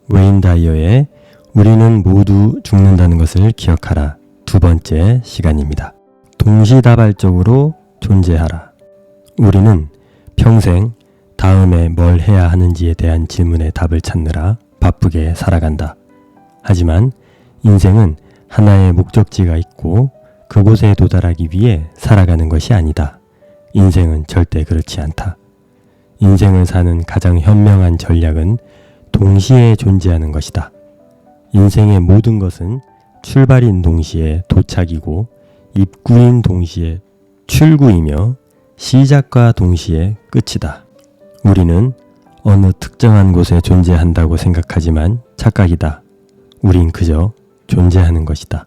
웨인 다이어의 우리는 모두 죽는다는 것을 기억하라. 두 번째 시간입니다. 동시다발적으로 존재하라. 우리는 평생 다음에 뭘 해야 하는지에 대한 질문에 답을 찾느라 바쁘게 살아간다. 하지만 인생은 하나의 목적지가 있고 그곳에 도달하기 위해 살아가는 것이 아니다. 인생은 절대 그렇지 않다. 인생을 사는 가장 현명한 전략은 동시에 존재하는 것이다. 인생의 모든 것은 출발인 동시에 도착이고 입구인 동시에 출구이며 시작과 동시에 끝이다. 우리는 어느 특정한 곳에 존재한다고 생각하지만 착각이다. 우린 그저 존재하는 것이다.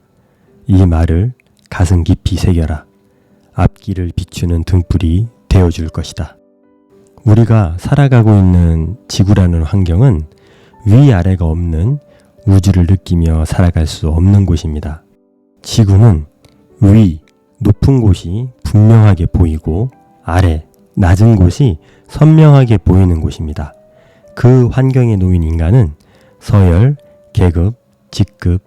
이 말을 가슴 깊이 새겨라. 앞길을 비추는 등불이 되어줄 것이다. 우리가 살아가고 있는 지구라는 환경은 위아래가 없는 우주를 느끼며 살아갈 수 없는 곳입니다. 지구는 위, 높은 곳이 분명하게 보이고 아래, 낮은 곳이 선명하게 보이는 곳입니다. 그 환경에 놓인 인간은 서열, 계급, 직급,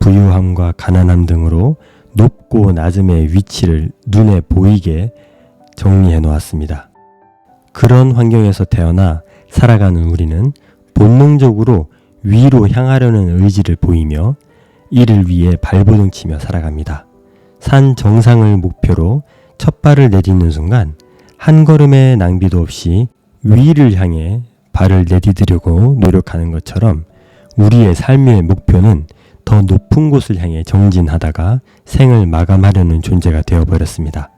부유함과 가난함 등으로 높고 낮음의 위치를 눈에 보이게 정리해 놓았습니다. 그런 환경에서 태어나 살아가는 우리는 본능적으로 위로 향하려는 의지를 보이며 이를 위해 발버둥치며 살아갑니다. 산 정상을 목표로 첫 발을 내딛는 순간 한 걸음의 낭비도 없이 위를 향해 발을 내디디려고 노력하는 것처럼 우리의 삶의 목표는 더 높은 곳을 향해 정진하다가 생을 마감하려는 존재가 되어버렸습니다.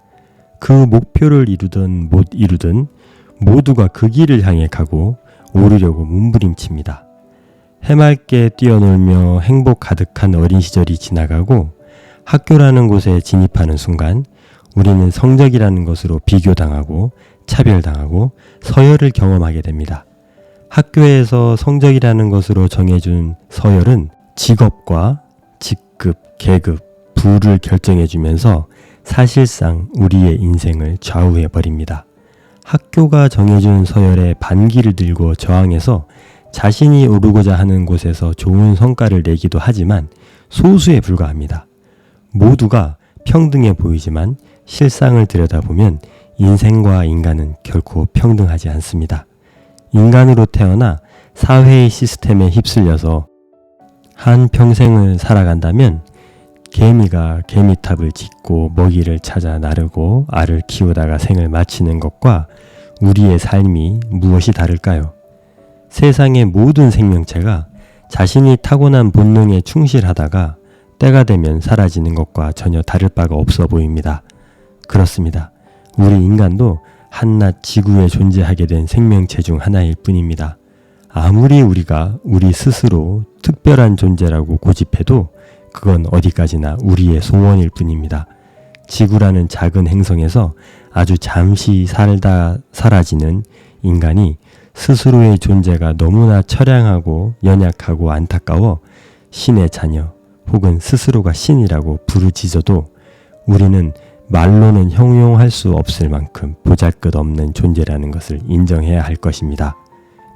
그 목표를 이루든 못 이루든 모두가 그 길을 향해 가고 오르려고 몸부림칩니다. 해맑게 뛰어놀며 행복 가득한 어린 시절이 지나가고 학교라는 곳에 진입하는 순간 우리는 성적이라는 것으로 비교당하고 차별당하고 서열을 경험하게 됩니다. 학교에서 성적이라는 것으로 정해준 서열은 직업과 직급, 계급, 부를 결정해주면서 사실상 우리의 인생을 좌우해버립니다. 학교가 정해준 서열에 반기를 들고 저항해서 자신이 오르고자 하는 곳에서 좋은 성과를 내기도 하지만 소수에 불과합니다. 모두가 평등해 보이지만 실상을 들여다보면 인생과 인간은 결코 평등하지 않습니다. 인간으로 태어나 사회의 시스템에 휩쓸려서 한 평생을 살아간다면 개미가 개미탑을 짓고 먹이를 찾아 나르고 알을 키우다가 생을 마치는 것과 우리의 삶이 무엇이 다를까요? 세상의 모든 생명체가 자신이 타고난 본능에 충실하다가 때가 되면 사라지는 것과 전혀 다를 바가 없어 보입니다. 그렇습니다. 우리 인간도 한낱 지구에 존재하게 된 생명체 중 하나일 뿐입니다. 아무리 우리가 우리 스스로 특별한 존재라고 고집해도 그건 어디까지나 우리의 소원일 뿐입니다. 지구라는 작은 행성에서 아주 잠시 살다 사라지는 인간이 스스로의 존재가 너무나 처량하고 연약하고 안타까워 신의 자녀 혹은 스스로가 신이라고 부르짖어도 우리는 말로는 형용할 수 없을 만큼 보잘것없는 존재라는 것을 인정해야 할 것입니다.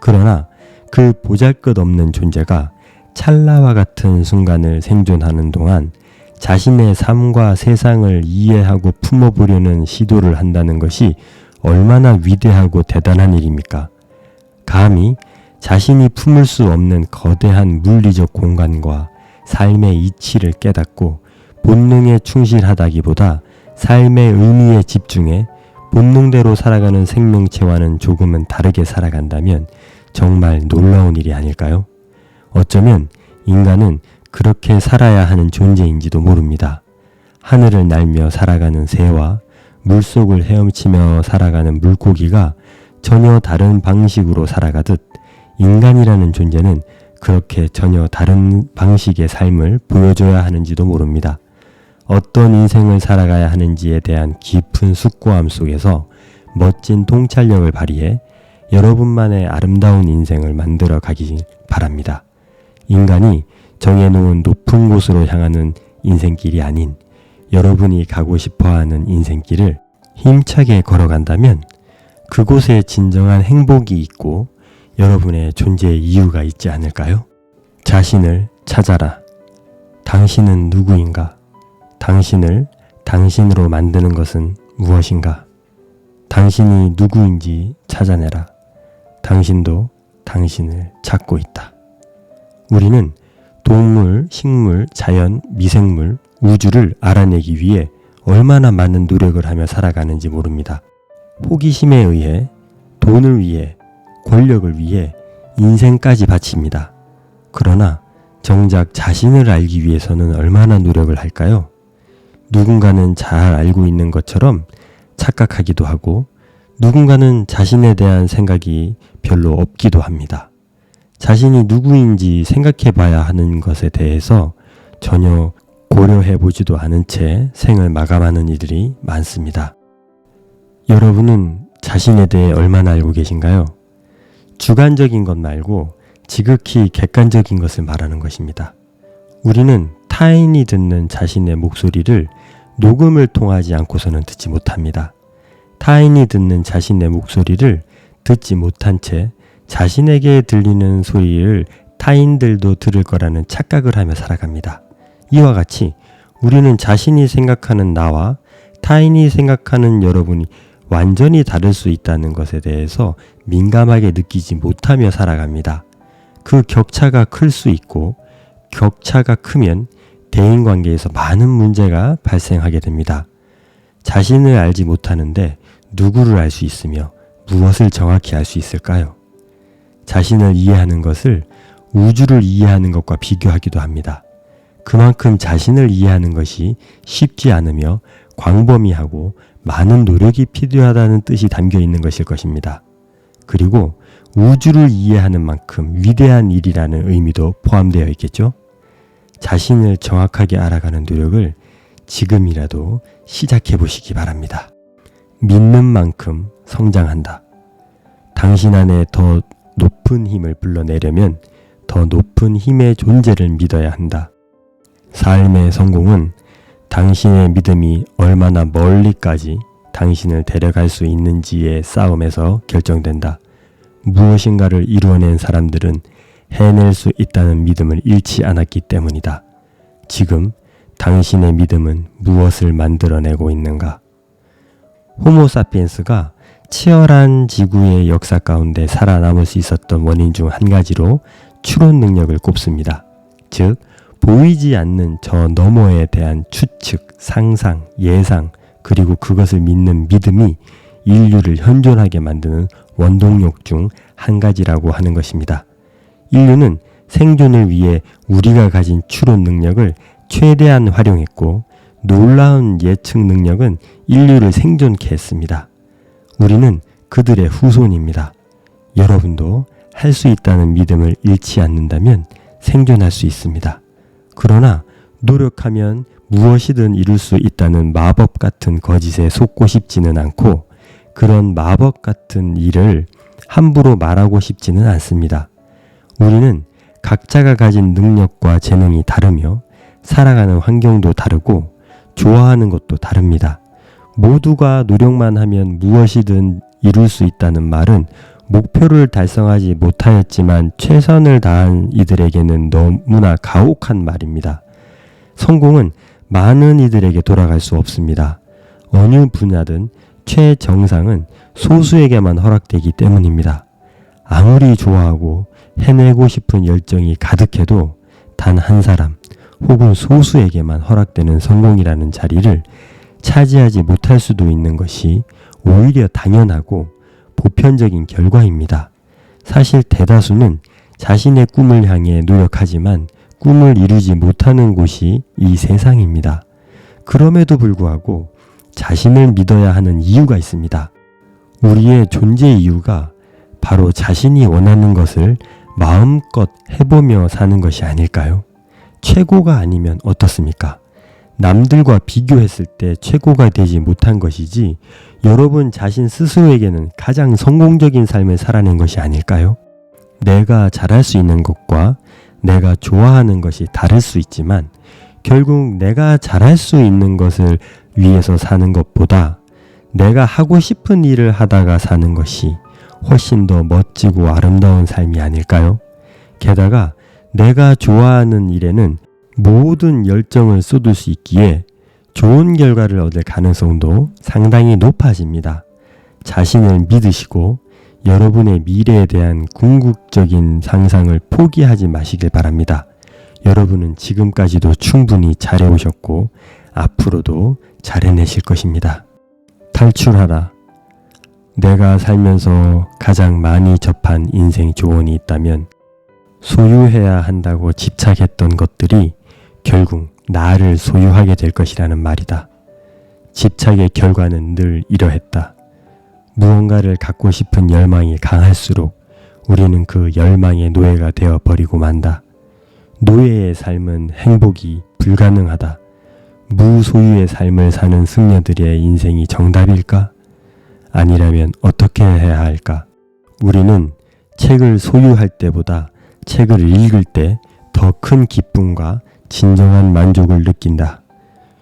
그러나 그 보잘것없는 존재가 찰나와 같은 순간을 생존하는 동안 자신의 삶과 세상을 이해하고 품어보려는 시도를 한다는 것이 얼마나 위대하고 대단한 일입니까? 감히 자신이 품을 수 없는 거대한 물리적 공간과 삶의 이치를 깨닫고 본능에 충실하다기보다 삶의 의미에 집중해 본능대로 살아가는 생명체와는 조금은 다르게 살아간다면 정말 놀라운 일이 아닐까요? 어쩌면 인간은 그렇게 살아야 하는 존재인지도 모릅니다. 하늘을 날며 살아가는 새와 물속을 헤엄치며 살아가는 물고기가 전혀 다른 방식으로 살아가듯 인간이라는 존재는 그렇게 전혀 다른 방식의 삶을 보여줘야 하는지도 모릅니다. 어떤 인생을 살아가야 하는지에 대한 깊은 숙고함 속에서 멋진 통찰력을 발휘해 여러분만의 아름다운 인생을 만들어 가기 바랍니다. 인간이 정해놓은 높은 곳으로 향하는 인생길이 아닌 여러분이 가고 싶어하는 인생길을 힘차게 걸어간다면 그곳에 진정한 행복이 있고 여러분의 존재의 이유가 있지 않을까요? 자신을 찾아라. 당신은 누구인가? 당신을 당신으로 만드는 것은 무엇인가? 당신이 누구인지 찾아내라. 당신도 당신을 찾고 있다. 우리는 동물, 식물, 자연, 미생물, 우주를 알아내기 위해 얼마나 많은 노력을 하며 살아가는지 모릅니다. 호기심에 의해, 돈을 위해, 권력을 위해 인생까지 바칩니다. 그러나 정작 자신을 알기 위해서는 얼마나 노력을 할까요? 누군가는 잘 알고 있는 것처럼 착각하기도 하고 누군가는 자신에 대한 생각이 별로 없기도 합니다. 자신이 누구인지 생각해 봐야 하는 것에 대해서 전혀 고려해 보지도 않은 채 생을 마감하는 이들이 많습니다. 여러분은 자신에 대해 얼마나 알고 계신가요? 주관적인 것 말고 지극히 객관적인 것을 말하는 것입니다. 우리는 타인이 듣는 자신의 목소리를 녹음을 통하지 않고서는 듣지 못합니다. 타인이 듣는 자신의 목소리를 듣지 못한 채 자신에게 들리는 소리를 타인들도 들을 거라는 착각을 하며 살아갑니다. 이와 같이 우리는 자신이 생각하는 나와 타인이 생각하는 여러분이 완전히 다를 수 있다는 것에 대해서 민감하게 느끼지 못하며 살아갑니다. 그 격차가 클 수 있고 격차가 크면 대인관계에서 많은 문제가 발생하게 됩니다. 자신을 알지 못하는데 누구를 알 수 있으며 무엇을 정확히 알 수 있을까요? 자신을 이해하는 것을 우주를 이해하는 것과 비교하기도 합니다. 그만큼 자신을 이해하는 것이 쉽지 않으며 광범위하고 많은 노력이 필요하다는 뜻이 담겨 있는 것일 것입니다. 그리고 우주를 이해하는 만큼 위대한 일이라는 의미도 포함되어 있겠죠? 자신을 정확하게 알아가는 노력을 지금이라도 시작해 보시기 바랍니다. 믿는 만큼 성장한다. 당신 안에 더 높은 힘을 불러내려면 더 높은 힘의 존재를 믿어야 한다. 삶의 성공은 당신의 믿음이 얼마나 멀리까지 당신을 데려갈 수 있는지의 싸움에서 결정된다. 무엇인가를 이루어낸 사람들은 해낼 수 있다는 믿음을 잃지 않았기 때문이다. 지금 당신의 믿음은 무엇을 만들어내고 있는가? 호모사피엔스가 치열한 지구의 역사 가운데 살아남을 수 있었던 원인 중 한 가지로 추론 능력을 꼽습니다. 즉, 보이지 않는 저 너머에 대한 추측, 상상, 예상, 그리고 그것을 믿는 믿음이 인류를 현존하게 만드는 원동력 중 한 가지라고 하는 것입니다. 인류는 생존을 위해 우리가 가진 추론 능력을 최대한 활용했고 놀라운 예측 능력은 인류를 생존케 했습니다. 우리는 그들의 후손입니다. 여러분도 할 수 있다는 믿음을 잃지 않는다면 생존할 수 있습니다. 그러나 노력하면 무엇이든 이룰 수 있다는 마법 같은 거짓에 속고 싶지는 않고 그런 마법 같은 일을 함부로 말하고 싶지는 않습니다. 우리는 각자가 가진 능력과 재능이 다르며 살아가는 환경도 다르고 좋아하는 것도 다릅니다. 모두가 노력만 하면 무엇이든 이룰 수 있다는 말은 목표를 달성하지 못하였지만 최선을 다한 이들에게는 너무나 가혹한 말입니다. 성공은 많은 이들에게 돌아갈 수 없습니다. 어느 분야든 최정상은 소수에게만 허락되기 때문입니다. 아무리 좋아하고 해내고 싶은 열정이 가득해도 단 한 사람 혹은 소수에게만 허락되는 성공이라는 자리를 차지하지 못할 수도 있는 것이 오히려 당연하고 보편적인 결과입니다. 사실 대다수는 자신의 꿈을 향해 노력하지만 꿈을 이루지 못하는 곳이 이 세상입니다. 그럼에도 불구하고 자신을 믿어야 하는 이유가 있습니다. 우리의 존재 이유가 바로 자신이 원하는 것을 마음껏 해보며 사는 것이 아닐까요? 최고가 아니면 어떻습니까? 남들과 비교했을 때 최고가 되지 못한 것이지 여러분 자신 스스로에게는 가장 성공적인 삶을 살아낸 것이 아닐까요? 내가 잘할 수 있는 것과 내가 좋아하는 것이 다를 수 있지만 결국 내가 잘할 수 있는 것을 위해서 사는 것보다 내가 하고 싶은 일을 하다가 사는 것이 훨씬 더 멋지고 아름다운 삶이 아닐까요? 게다가 내가 좋아하는 일에는 모든 열정을 쏟을 수 있기에 좋은 결과를 얻을 가능성도 상당히 높아집니다. 자신을 믿으시고 여러분의 미래에 대한 궁극적인 상상을 포기하지 마시길 바랍니다. 여러분은 지금까지도 충분히 잘해오셨고 앞으로도 잘해내실 것입니다. 탈출하라. 내가 살면서 가장 많이 접한 인생 조언이 있다면 소유해야 한다고 집착했던 것들이 결국 나를 소유하게 될 것이라는 말이다. 집착의 결과는 늘 이러했다. 무언가를 갖고 싶은 열망이 강할수록 우리는 그 열망의 노예가 되어버리고 만다. 노예의 삶은 행복이 불가능하다. 무소유의 삶을 사는 승려들의 인생이 정답일까? 아니라면 어떻게 해야 할까? 우리는 책을 소유할 때보다 책을 읽을 때 더 큰 기쁨과 진정한 만족을 느낀다.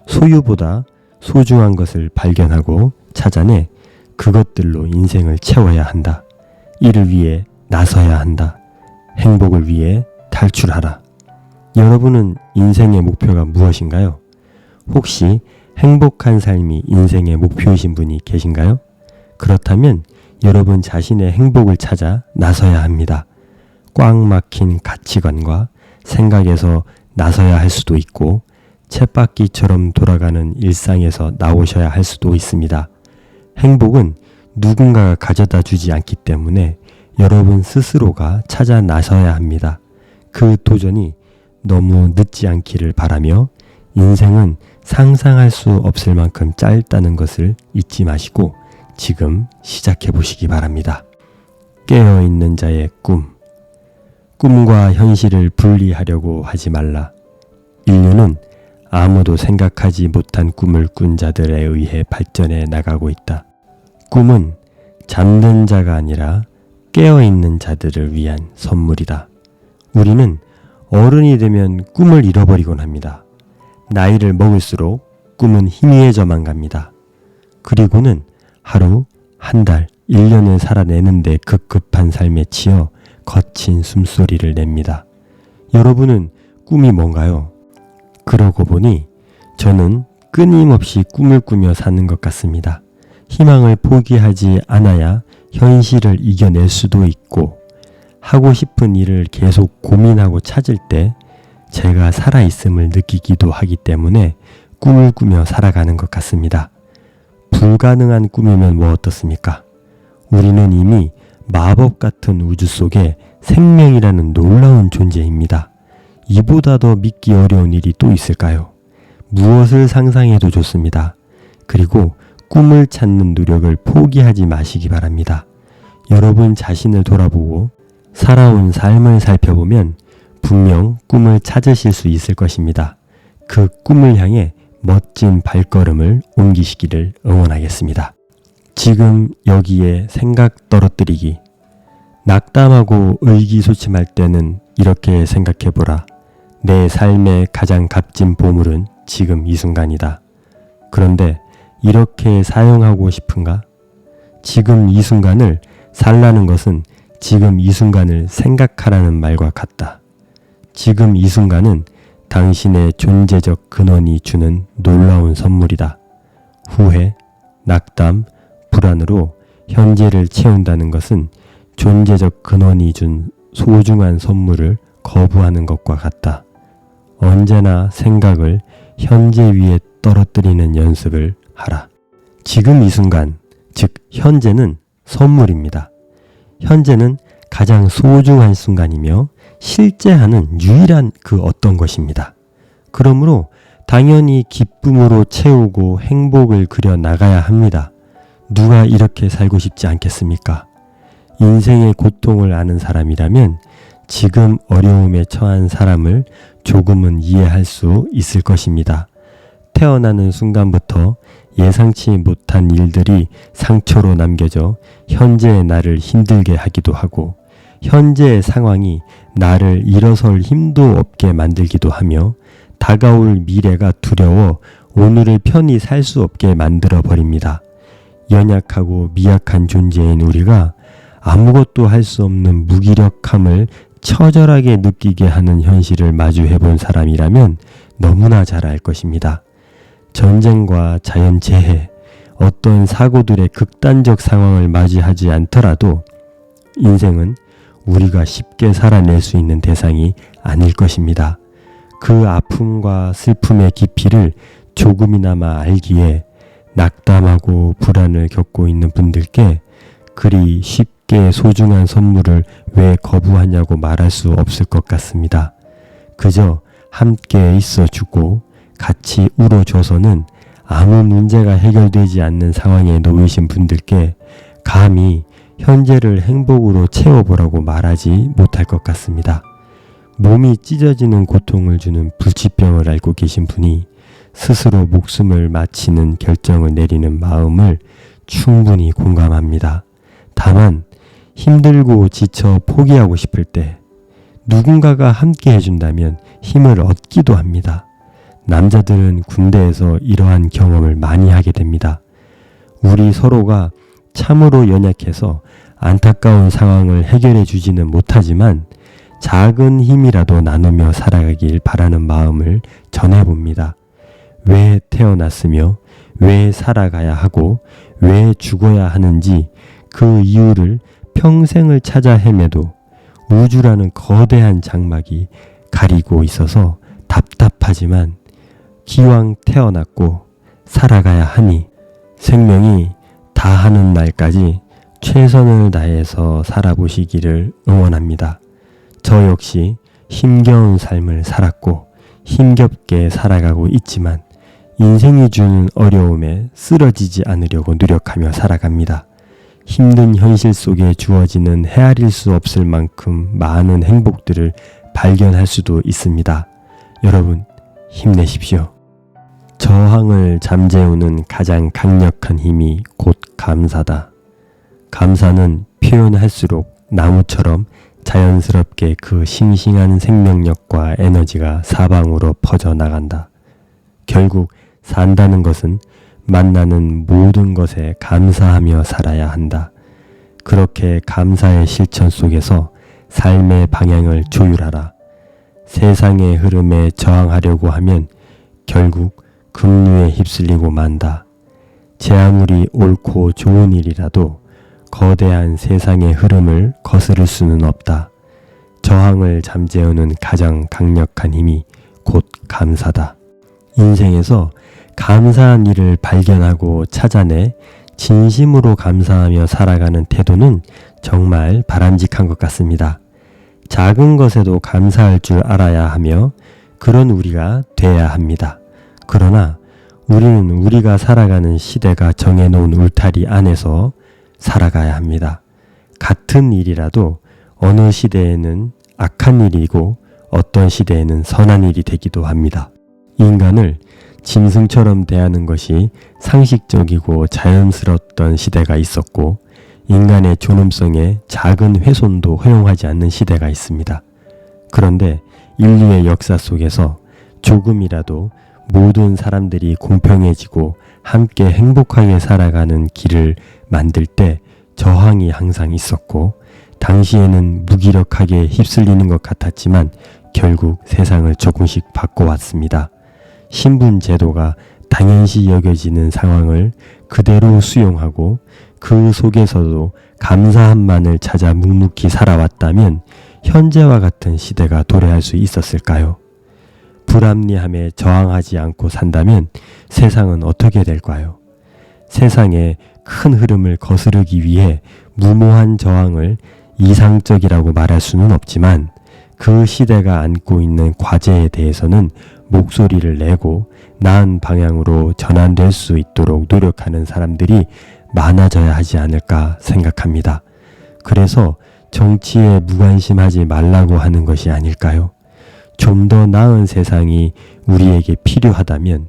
소유보다 소중한 것을 발견하고 찾아내 그것들로 인생을 채워야 한다. 이를 위해 나서야 한다. 행복을 위해 탈출하라. 여러분은 인생의 목표가 무엇인가요? 혹시 행복한 삶이 인생의 목표이신 분이 계신가요? 그렇다면 여러분 자신의 행복을 찾아 나서야 합니다. 꽉 막힌 가치관과 생각에서 나서야 할 수도 있고 쳇바퀴처럼 돌아가는 일상에서 나오셔야 할 수도 있습니다. 행복은 누군가가 가져다 주지 않기 때문에 여러분 스스로가 찾아 나서야 합니다. 그 도전이 너무 늦지 않기를 바라며 인생은 상상할 수 없을 만큼 짧다는 것을 잊지 마시고 지금 시작해 보시기 바랍니다. 깨어있는 자의 꿈. 꿈과 현실을 분리하려고 하지 말라. 인류는 아무도 생각하지 못한 꿈을 꾼 자들에 의해 발전해 나가고 있다. 꿈은 잠든 자가 아니라 깨어있는 자들을 위한 선물이다. 우리는 어른이 되면 꿈을 잃어버리곤 합니다. 나이를 먹을수록 꿈은 희미해져만 갑니다. 그리고는 하루, 한 달, 1년을 살아내는데 급급한 삶에 치여 거친 숨소리를 냅니다. 여러분은 꿈이 뭔가요? 그러고 보니 저는 끊임없이 꿈을 꾸며 사는 것 같습니다. 희망을 포기하지 않아야 현실을 이겨낼 수도 있고 하고 싶은 일을 계속 고민하고 찾을 때 제가 살아있음을 느끼기도 하기 때문에 꿈을 꾸며 살아가는 것 같습니다. 불가능한 꿈이면 뭐 어떻습니까? 우리는 이미 마법 같은 우주 속에 생명이라는 놀라운 존재입니다. 이보다 더 믿기 어려운 일이 또 있을까요? 무엇을 상상해도 좋습니다. 그리고 꿈을 찾는 노력을 포기하지 마시기 바랍니다. 여러분 자신을 돌아보고 살아온 삶을 살펴보면 분명 꿈을 찾으실 수 있을 것입니다. 그 꿈을 향해 멋진 발걸음을 옮기시기를 응원하겠습니다. 지금 여기에 생각 떨어뜨리기. 낙담하고 의기소침할 때는 이렇게 생각해보라. 내 삶의 가장 값진 보물은 지금 이 순간이다. 그런데 이렇게 사용하고 싶은가? 지금 이 순간을 살라는 것은 지금 이 순간을 생각하라는 말과 같다. 지금 이 순간은 당신의 존재적 근원이 주는 놀라운 선물이다. 후회, 낙담, 불안으로 현재를 채운다는 것은 존재적 근원이 준 소중한 선물을 거부하는 것과 같다. 언제나 생각을 현재 위에 떨어뜨리는 연습을 하라. 지금 이 순간, 즉 현재는 선물입니다. 현재는 가장 소중한 순간이며 실제하는 유일한 그 어떤 것입니다. 그러므로 당연히 기쁨으로 채우고 행복을 그려 나가야 합니다. 누가 이렇게 살고 싶지 않겠습니까? 인생의 고통을 아는 사람이라면 지금 어려움에 처한 사람을 조금은 이해할 수 있을 것입니다. 태어나는 순간부터 예상치 못한 일들이 상처로 남겨져 현재의 나를 힘들게 하기도 하고 현재의 상황이 나를 일어설 힘도 없게 만들기도 하며 다가올 미래가 두려워 오늘을 편히 살 수 없게 만들어 버립니다. 연약하고 미약한 존재인 우리가 아무것도 할 수 없는 무기력함을 처절하게 느끼게 하는 현실을 마주해 본 사람이라면 너무나 잘 알 것입니다. 전쟁과 자연재해, 어떤 사고들의 극단적 상황을 맞이하지 않더라도 인생은 우리가 쉽게 살아낼 수 있는 대상이 아닐 것입니다. 그 아픔과 슬픔의 깊이를 조금이나마 알기에 낙담하고 불안을 겪고 있는 분들께 그리 쉽게 소중한 선물을 왜 거부하냐고 말할 수 없을 것 같습니다. 그저 함께 있어주고 같이 울어줘서는 아무 문제가 해결되지 않는 상황에 놓이신 분들께 감히 현재를 행복으로 채워보라고 말하지 못할 것 같습니다. 몸이 찢어지는 고통을 주는 불치병을 앓고 계신 분이 스스로 목숨을 마치는 결정을 내리는 마음을 충분히 공감합니다. 다만 힘들고 지쳐 포기하고 싶을 때 누군가가 함께 해준다면 힘을 얻기도 합니다. 남자들은 군대에서 이러한 경험을 많이 하게 됩니다. 우리 서로가 참으로 연약해서 안타까운 상황을 해결해 주지는 못하지만 작은 힘이라도 나누며 살아가길 바라는 마음을 전해봅니다. 왜 태어났으며 왜 살아가야 하고 왜 죽어야 하는지 그 이유를 평생을 찾아 헤매도 우주라는 거대한 장막이 가리고 있어서 답답하지만 기왕 태어났고 살아가야 하니 생명이 다하는 날까지 최선을 다해서 살아보시기를 응원합니다. 저 역시 힘겨운 삶을 살았고 힘겹게 살아가고 있지만 인생이 주는 어려움에 쓰러지지 않으려고 노력하며 살아갑니다. 힘든 현실 속에 주어지는 헤아릴 수 없을 만큼 많은 행복들을 발견할 수도 있습니다. 여러분 힘내십시오. 저항을 잠재우는 가장 강력한 힘이 곧 감사다. 감사는 표현할수록 나무처럼 자연스럽게 그 싱싱한 생명력과 에너지가 사방으로 퍼져나간다. 결국 산다는 것은 만나는 모든 것에 감사하며 살아야 한다. 그렇게 감사의 실천 속에서 삶의 방향을 조율하라. 세상의 흐름에 저항하려고 하면 결국 급류에 휩쓸리고 만다. 제 아무리 옳고 좋은 일이라도 거대한 세상의 흐름을 거스를 수는 없다. 저항을 잠재우는 가장 강력한 힘이 곧 감사다. 인생에서 감사한 일을 발견하고 찾아내 진심으로 감사하며 살아가는 태도는 정말 바람직한 것 같습니다. 작은 것에도 감사할 줄 알아야 하며 그런 우리가 돼야 합니다. 그러나 우리는 우리가 살아가는 시대가 정해놓은 울타리 안에서 살아가야 합니다. 같은 일이라도 어느 시대에는 악한 일이고 어떤 시대에는 선한 일이 되기도 합니다. 인간을 짐승처럼 대하는 것이 상식적이고 자연스러웠던 시대가 있었고 인간의 존엄성에 작은 훼손도 허용하지 않는 시대가 있습니다. 그런데 인류의 역사 속에서 조금이라도 모든 사람들이 공평해지고 함께 행복하게 살아가는 길을 만들 때 저항이 항상 있었고 당시에는 무기력하게 휩쓸리는 것 같았지만 결국 세상을 조금씩 바꿔왔습니다. 신분 제도가 당연시 여겨지는 상황을 그대로 수용하고 그 속에서도 감사함만을 찾아 묵묵히 살아왔다면 현재와 같은 시대가 도래할 수 있었을까요? 불합리함에 저항하지 않고 산다면 세상은 어떻게 될까요? 세상의 큰 흐름을 거스르기 위해 무모한 저항을 이상적이라고 말할 수는 없지만 그 시대가 안고 있는 과제에 대해서는 목소리를 내고 나은 방향으로 전환될 수 있도록 노력하는 사람들이 많아져야 하지 않을까 생각합니다. 그래서 정치에 무관심하지 말라고 하는 것이 아닐까요? 좀 더 나은 세상이 우리에게 필요하다면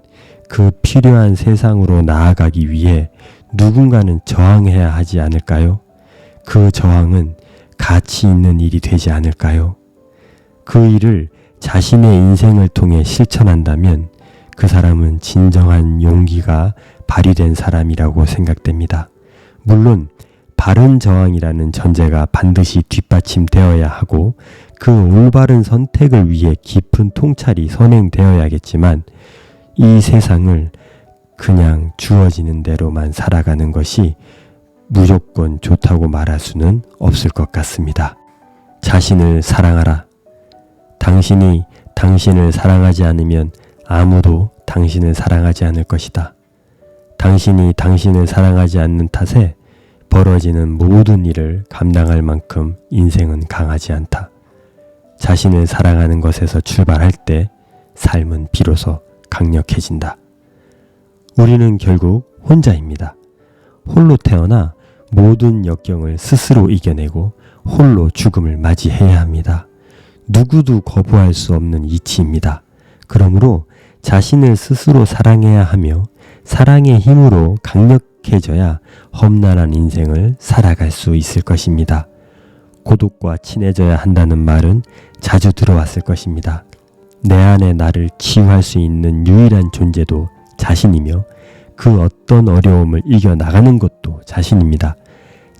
그 필요한 세상으로 나아가기 위해 누군가는 저항해야 하지 않을까요? 그 저항은 가치 있는 일이 되지 않을까요? 그 일을 자신의 인생을 통해 실천한다면 그 사람은 진정한 용기가 발휘된 사람이라고 생각됩니다. 물론 바른 저항이라는 전제가 반드시 뒷받침되어야 하고 그 올바른 선택을 위해 깊은 통찰이 선행되어야겠지만 이 세상을 그냥 주어지는 대로만 살아가는 것이 무조건 좋다고 말할 수는 없을 것 같습니다. 자신을 사랑하라. 당신이 당신을 사랑하지 않으면 아무도 당신을 사랑하지 않을 것이다. 당신이 당신을 사랑하지 않는 탓에 벌어지는 모든 일을 감당할 만큼 인생은 강하지 않다. 자신을 사랑하는 것에서 출발할 때 삶은 비로소 강력해진다. 우리는 결국 혼자입니다. 홀로 태어나 모든 역경을 스스로 이겨내고 홀로 죽음을 맞이해야 합니다. 누구도 거부할 수 없는 이치입니다. 그러므로 자신을 스스로 사랑해야 하며 사랑의 힘으로 강력해져야 험난한 인생을 살아갈 수 있을 것입니다. 고독과 친해져야 한다는 말은 자주 들어왔을 것입니다. 내 안에 나를 치유할 수 있는 유일한 존재도 자신이며 그 어떤 어려움을 이겨나가는 것도 자신입니다.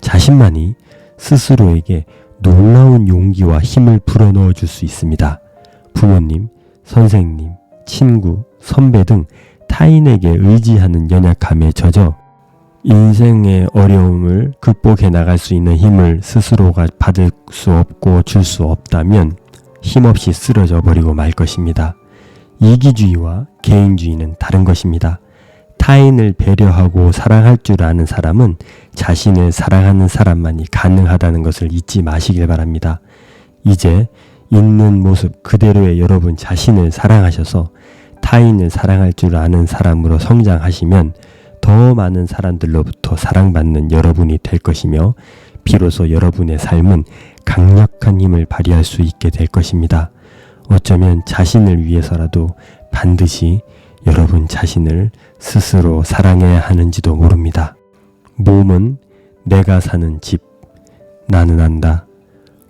자신만이 스스로에게 놀라운 용기와 힘을 불어넣어 줄 수 있습니다. 부모님, 선생님, 친구, 선배 등 타인에게 의지하는 연약함에 젖어 인생의 어려움을 극복해 나갈 수 있는 힘을 스스로가 받을 수 없고 줄 수 없다면 힘없이 쓰러져 버리고 말 것입니다. 이기주의와 개인주의는 다른 것입니다. 타인을 배려하고 사랑할 줄 아는 사람은 자신을 사랑하는 사람만이 가능하다는 것을 잊지 마시길 바랍니다. 이제 있는 모습 그대로의 여러분 자신을 사랑하셔서 타인을 사랑할 줄 아는 사람으로 성장하시면 더 많은 사람들로부터 사랑받는 여러분이 될 것이며 비로소 여러분의 삶은 강력한 힘을 발휘할 수 있게 될 것입니다. 어쩌면 자신을 위해서라도 반드시 여러분 자신을 스스로 사랑해야 하는지도 모릅니다. 몸은 내가 사는 집. 나는 안다.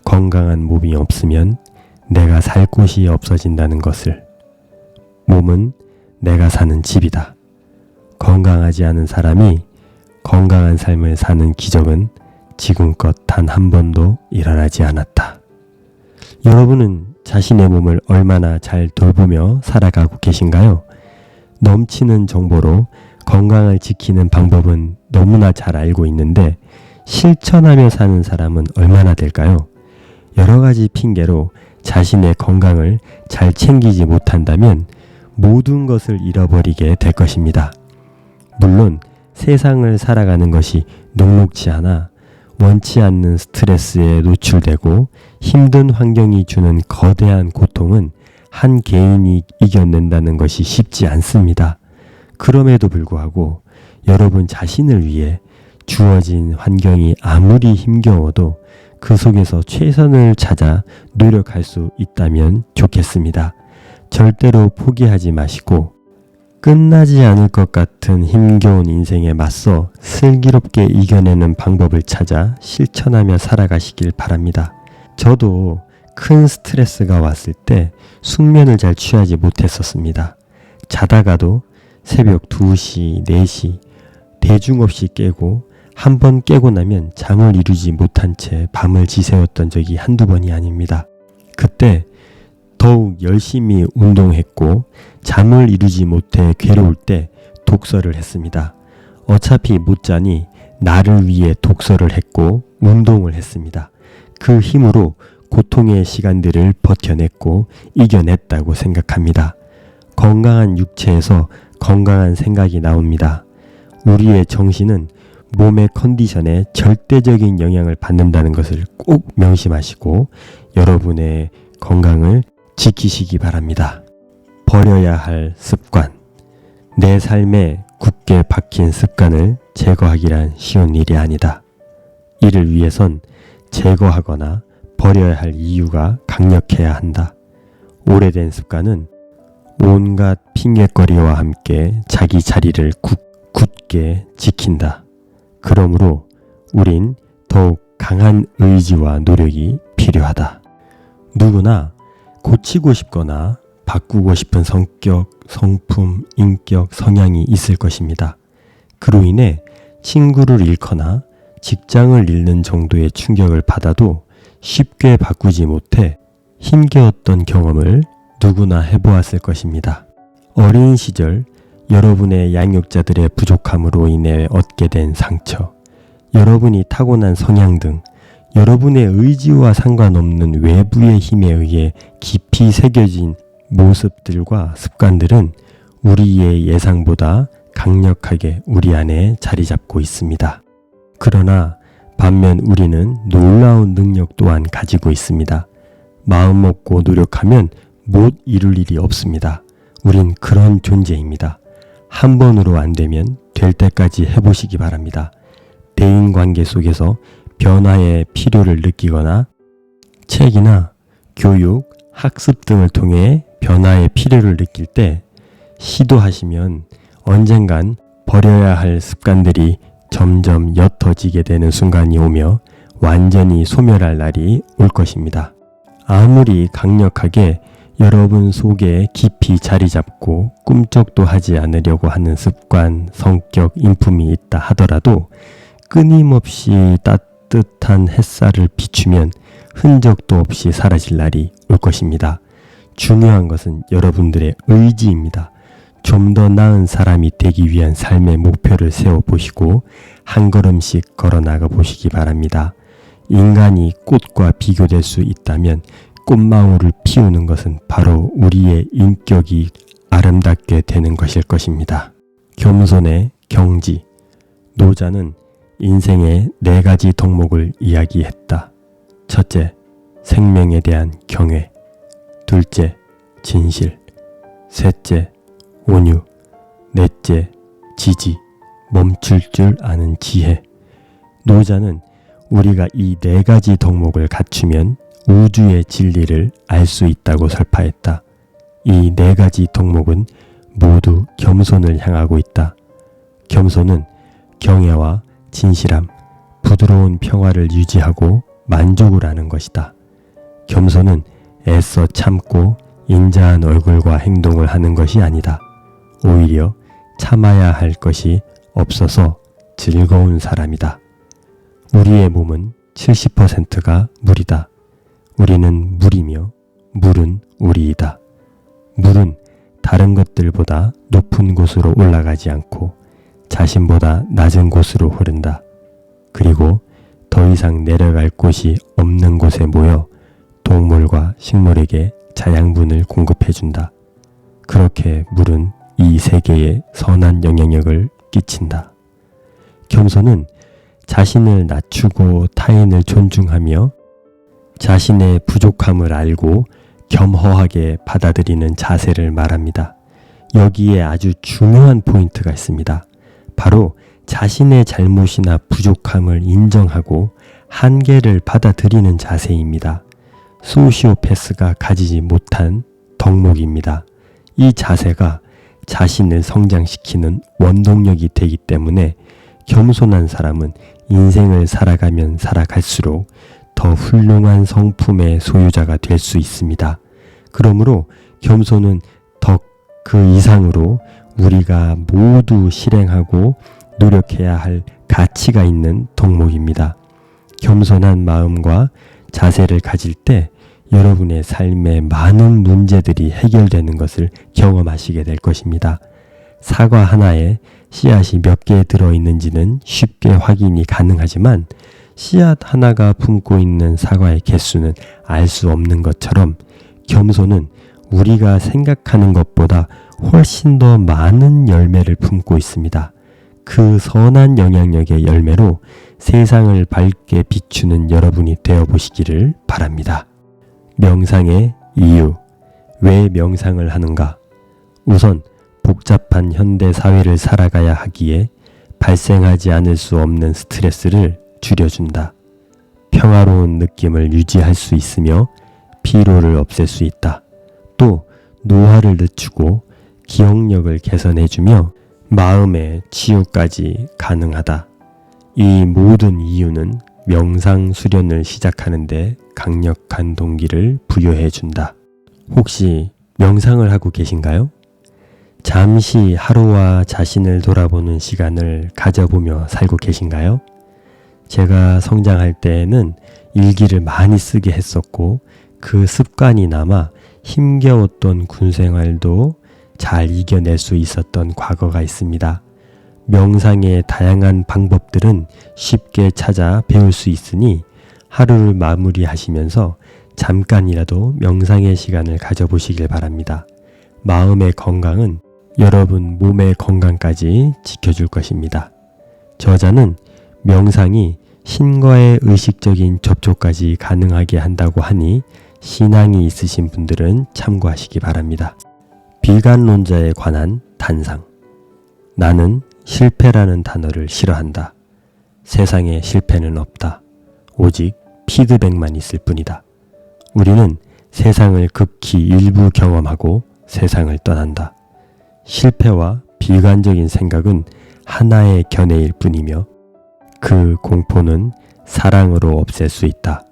건강한 몸이 없으면 내가 살 곳이 없어진다는 것을. 몸은 내가 사는 집이다. 건강하지 않은 사람이 건강한 삶을 사는 기적은 지금껏 단 한 번도 일어나지 않았다. 여러분은 자신의 몸을 얼마나 잘 돌보며 살아가고 계신가요? 넘치는 정보로 건강을 지키는 방법은 너무나 잘 알고 있는데 실천하며 사는 사람은 얼마나 될까요? 여러 가지 핑계로 자신의 건강을 잘 챙기지 못한다면 모든 것을 잃어버리게 될 것입니다. 물론 세상을 살아가는 것이 녹록지 않아 원치 않는 스트레스에 노출되고 힘든 환경이 주는 거대한 고통은 한 개인이 이겨낸다는 것이 쉽지 않습니다. 그럼에도 불구하고 여러분 자신을 위해 주어진 환경이 아무리 힘겨워도 그 속에서 최선을 찾아 노력할 수 있다면 좋겠습니다. 절대로 포기하지 마시고 끝나지 않을 것 같은 힘겨운 인생에 맞서 슬기롭게 이겨내는 방법을 찾아 실천하며 살아가시길 바랍니다. 저도 큰 스트레스가 왔을 때 숙면을 잘 취하지 못했었습니다. 자다가도 새벽 2시, 4시 대중 없이 깨고 한 번 깨고 나면 잠을 이루지 못한 채 밤을 지새웠던 적이 한두 번이 아닙니다. 그때 더욱 열심히 운동했고 잠을 이루지 못해 괴로울 때 독서를 했습니다. 어차피 못 자니 나를 위해 독서를 했고 운동을 했습니다. 그 힘으로 고통의 시간들을 버텨냈고 이겨냈다고 생각합니다. 건강한 육체에서 건강한 생각이 나옵니다. 우리의 정신은 몸의 컨디션에 절대적인 영향을 받는다는 것을 꼭 명심하시고 여러분의 건강을 지키시기 바랍니다. 버려야 할 습관. 내 삶에 굳게 박힌 습관을 제거하기란 쉬운 일이 아니다. 이를 위해선 제거하거나 버려야 할 이유가 강력해야 한다. 오래된 습관은 온갖 핑계거리와 함께 자기 자리를 굳게 지킨다. 그러므로 우린 더욱 강한 의지와 노력이 필요하다. 누구나 고치고 싶거나 바꾸고 싶은 성격, 성품, 인격, 성향이 있을 것입니다. 그로 인해 친구를 잃거나 직장을 잃는 정도의 충격을 받아도 쉽게 바꾸지 못해 힘겨웠던 경험을 누구나 해보았을 것입니다. 어린 시절 여러분의 양육자들의 부족함으로 인해 얻게 된 상처, 여러분이 타고난 성향 등 여러분의 의지와 상관없는 외부의 힘에 의해 깊이 새겨진 모습들과 습관들은 우리의 예상보다 강력하게 우리 안에 자리 잡고 있습니다. 그러나 반면 우리는 놀라운 능력 또한 가지고 있습니다. 마음 먹고 노력하면 못 이룰 일이 없습니다. 우린 그런 존재입니다. 한 번으로 안 되면 될 때까지 해보시기 바랍니다. 대인관계 속에서 변화의 필요를 느끼거나 책이나 교육, 학습 등을 통해 변화의 필요를 느낄 때 시도하시면 언젠간 버려야 할 습관들이 점점 옅어지게 되는 순간이 오며 완전히 소멸할 날이 올 것입니다. 아무리 강력하게 여러분 속에 깊이 자리 잡고 꿈쩍도 하지 않으려고 하는 습관, 성격, 인품이 있다 하더라도 끊임없이 따뜻한 햇살을 비추면 흔적도 없이 사라질 날이 올 것입니다. 중요한 것은 여러분들의 의지입니다. 좀 더 나은 사람이 되기 위한 삶의 목표를 세워보시고 한 걸음씩 걸어나가 보시기 바랍니다. 인간이 꽃과 비교될 수 있다면 꽃망울을 피우는 것은 바로 우리의 인격이 아름답게 되는 것일 것입니다. 겸손의 경지. 노자는 인생의 4가지 덕목을 이야기했다. 첫째, 생명에 대한 경외. 둘째, 진실. 셋째, 온유. 넷째, 지지. 멈출 줄 아는 지혜. 노자는 우리가 이 4가지 덕목을 갖추면 우주의 진리를 알 수 있다고 설파했다. 이 4가지 덕목은 모두 겸손을 향하고 있다. 겸손은 경애와 진실함, 부드러운 평화를 유지하고 만족을 하는 것이다. 겸손은 애써 참고 인자한 얼굴과 행동을 하는 것이 아니다. 오히려 참아야 할 것이 없어서 즐거운 사람이다. 우리의 몸은 70%가 물이다. 우리는 물이며 물은 우리이다. 물은 다른 것들보다 높은 곳으로 올라가지 않고 자신보다 낮은 곳으로 흐른다. 그리고 더 이상 내려갈 곳이 없는 곳에 모여 동물과 식물에게 자양분을 공급해준다. 그렇게 물은 이 세계에 선한 영향력을 끼친다. 겸손은 자신을 낮추고 타인을 존중하며 자신의 부족함을 알고 겸허하게 받아들이는 자세를 말합니다. 여기에 아주 중요한 포인트가 있습니다. 바로 자신의 잘못이나 부족함을 인정하고 한계를 받아들이는 자세입니다. 소시오패스가 가지지 못한 덕목입니다. 이 자세가 자신을 성장시키는 원동력이 되기 때문에 겸손한 사람은 인생을 살아가면 살아갈수록 더 훌륭한 성품의 소유자가 될 수 있습니다. 그러므로 겸손은 더 그 이상으로 우리가 모두 실행하고 노력해야 할 가치가 있는 덕목입니다. 겸손한 마음과 자세를 가질 때 여러분의 삶의 많은 문제들이 해결되는 것을 경험하시게 될 것입니다. 사과 하나에 씨앗이 몇 개 들어있는지는 쉽게 확인이 가능하지만 씨앗 하나가 품고 있는 사과의 개수는 알 수 없는 것처럼 겸손은 우리가 생각하는 것보다 훨씬 더 많은 열매를 품고 있습니다. 그 선한 영향력의 열매로 세상을 밝게 비추는 여러분이 되어보시기를 바랍니다. 명상의 이유. 왜 명상을 하는가? 우선 복잡한 현대 사회를 살아가야 하기에 발생하지 않을 수 없는 스트레스를 줄여준다. 평화로운 느낌을 유지할 수 있으며 피로를 없앨 수 있다. 또 노화를 늦추고 기억력을 개선해주며 마음의 치유까지 가능하다. 이 모든 이유는 명상 수련을 시작하는데 강력한 동기를 부여해준다. 혹시 명상을 하고 계신가요? 잠시 하루와 자신을 돌아보는 시간을 가져보며 살고 계신가요? 제가 성장할 때에는 일기를 많이 쓰게 했었고 그 습관이 남아 힘겨웠던 군생활도 잘 이겨낼 수 있었던 과거가 있습니다. 명상의 다양한 방법들은 쉽게 찾아 배울 수 있으니 하루를 마무리하시면서 잠깐이라도 명상의 시간을 가져보시길 바랍니다. 마음의 건강은 여러분 몸의 건강까지 지켜줄 것입니다. 저자는 명상이 신과의 의식적인 접촉까지 가능하게 한다고 하니 신앙이 있으신 분들은 참고하시기 바랍니다. 비관론자에 관한 단상. 나는 실패라는 단어를 싫어한다. 세상에 실패는 없다. 오직 피드백만 있을 뿐이다. 우리는 세상을 극히 일부 경험하고 세상을 떠난다. 실패와 비관적인 생각은 하나의 견해일 뿐이며 그 공포는 사랑으로 없앨 수 있다.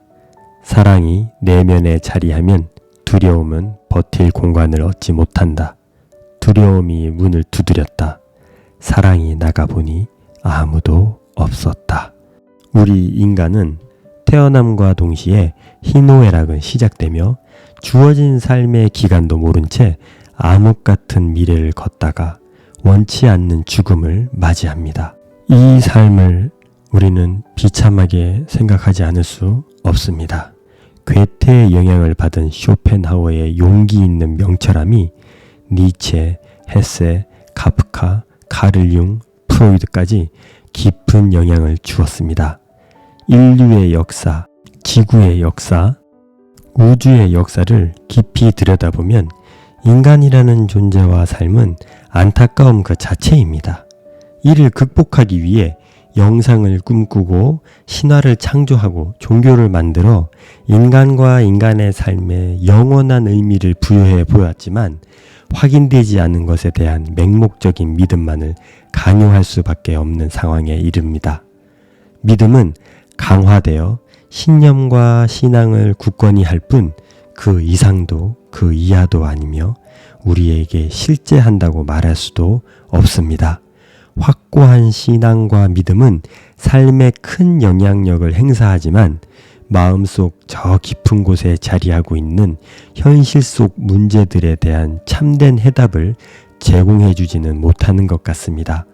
사랑이 내면에 자리하면 두려움은 버틸 공간을 얻지 못한다. 두려움이 문을 두드렸다. 사랑이 나가보니 아무도 없었다. 우리 인간은 태어남과 동시에 희노애락은 시작되며 주어진 삶의 기간도 모른 채 암흑 같은 미래를 걷다가 원치 않는 죽음을 맞이합니다. 이 삶을 우리는 비참하게 생각하지 않을 수 없습니다. 괴테의 영향을 받은 쇼펜하우어의 용기 있는 명철함이 니체, 헤세, 카프카, 카를 융, 프로이드까지 깊은 영향을 주었습니다. 인류의 역사, 지구의 역사, 우주의 역사를 깊이 들여다보면 인간이라는 존재와 삶은 안타까움 그 자체입니다. 이를 극복하기 위해 영상을 꿈꾸고 신화를 창조하고 종교를 만들어 인간과 인간의 삶에 영원한 의미를 부여해 보았지만 확인되지 않은 것에 대한 맹목적인 믿음만을 강요할 수밖에 없는 상황에 이릅니다. 믿음은 강화되어 신념과 신앙을 굳건히 할 뿐 그 이상도 그 이하도 아니며 우리에게 실제한다고 말할 수도 없습니다. 확고한 신앙과 믿음은 삶에 큰 영향력을 행사하지만 마음속 저 깊은 곳에 자리하고 있는 현실 속 문제들에 대한 참된 해답을 제공해 주지는 못하는 것 같습니다.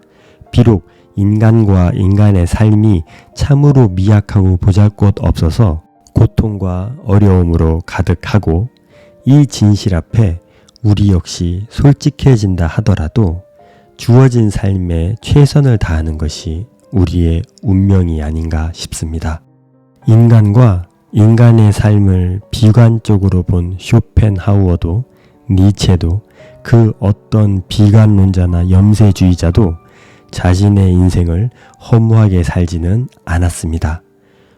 비록 인간과 인간의 삶이 참으로 미약하고 보잘것없어서 고통과 어려움으로 가득하고 이 진실 앞에 우리 역시 솔직해진다 하더라도 주어진 삶에 최선을 다하는 것이 우리의 운명이 아닌가 싶습니다. 인간과 인간의 삶을 비관적으로 본 쇼펜하우어도 니체도 그 어떤 비관론자나 염세주의자도 자신의 인생을 허무하게 살지는 않았습니다.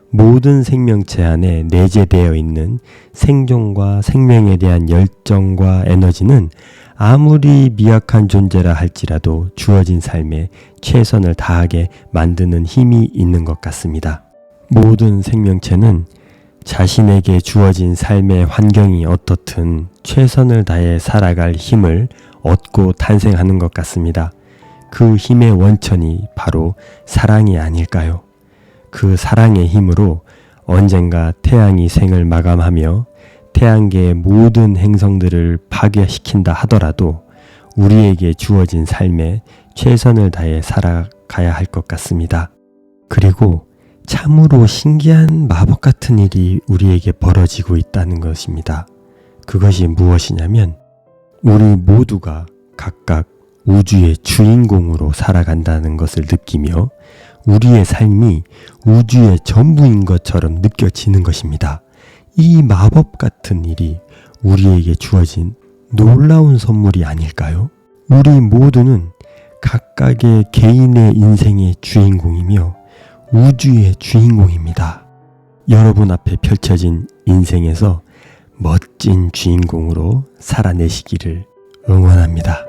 모든 생명체 안에 내재되어 있는 생존과 생명에 대한 열정과 에너지는 아무리 미약한 존재라 할지라도 주어진 삶에 최선을 다하게 만드는 힘이 있는 것 같습니다. 모든 생명체는 자신에게 주어진 삶의 환경이 어떻든 최선을 다해 살아갈 힘을 얻고 탄생하는 것 같습니다. 그 힘의 원천이 바로 사랑이 아닐까요? 그 사랑의 힘으로 언젠가 태양이 생을 마감하며 태양계의 모든 행성들을 파괴시킨다 하더라도 우리에게 주어진 삶에 최선을 다해 살아가야 할 것 같습니다. 그리고 참으로 신기한 마법 같은 일이 우리에게 벌어지고 있다는 것입니다. 그것이 무엇이냐면 우리 모두가 각각 우주의 주인공으로 살아간다는 것을 느끼며 우리의 삶이 우주의 전부인 것처럼 느껴지는 것입니다. 이 마법 같은 일이 우리에게 주어진 놀라운 선물이 아닐까요? 우리 모두는 각각의 개인의 인생의 주인공이며 우주의 주인공입니다. 여러분 앞에 펼쳐진 인생에서 멋진 주인공으로 살아내시기를 응원합니다.